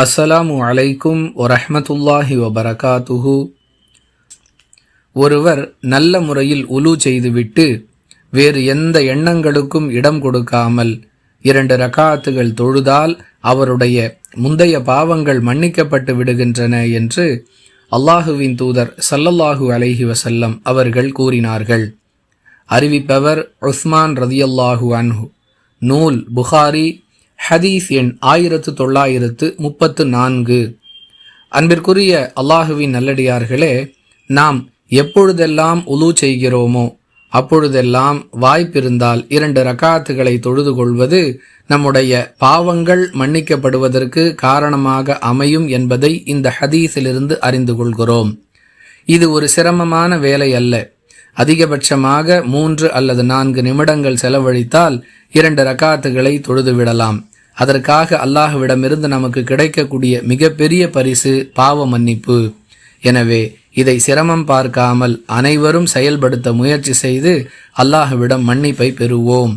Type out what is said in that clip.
அஸ்ஸலாமு அலைக்கும் வரஹ்மத்துல்லாஹி வபரகாத்துஹு. ஒருவர் நல்ல முறையில் உலு செய்துவிட்டு வேறு எந்த எண்ணங்களுக்கும் இடம் கொடுக்காமல் 2 ரகாத்துகள் தொழுதால் அவருடைய முந்தைய பாவங்கள் மன்னிக்கப்பட்டு விடுகின்றன என்று அல்லாஹுவின் தூதர் ஸல்லல்லாஹு அலைஹி வஸல்லம் அவர்கள் கூறினார்கள். அறிவிப்பவர் உஸ்மான் ரதியல்லாஹு அன்ஹு. நூல் புகாரி, ஹதீஸ் எண் 1934. அன்பிற்குரிய அல்லாஹுவின் நல்லடியார்களே, நாம் எப்பொழுதெல்லாம் உலு செய்கிறோமோ அப்பொழுதெல்லாம் வாய்ப்பிருந்தால் 2 ரகாத்துகளை தொழுது கொள்வது நம்முடைய பாவங்கள் மன்னிக்கப்படுவதற்கு காரணமாக அமையும் என்பதை இந்த ஹதீஸிலிருந்து அறிந்து கொள்கிறோம். இது ஒரு சிரமமான வேலை அல்ல. அதிகபட்சமாக 3 அல்லது 4 நிமிடங்கள் செலவழித்தால் 2 ரகாத்துகளை தொழுதுவிடலாம். அதற்காக அல்லாஹ்விடமிருந்து நமக்கு கிடைக்கக்கூடிய மிகப்பெரிய பரிசு பாவ மன்னிப்பு. எனவே இதை சிரமம் பார்க்காமல் அனைவரும் செயல்படுத்த முயற்சி செய்து அல்லாஹ்விடம் மன்னிப்பை பெறுவோம்.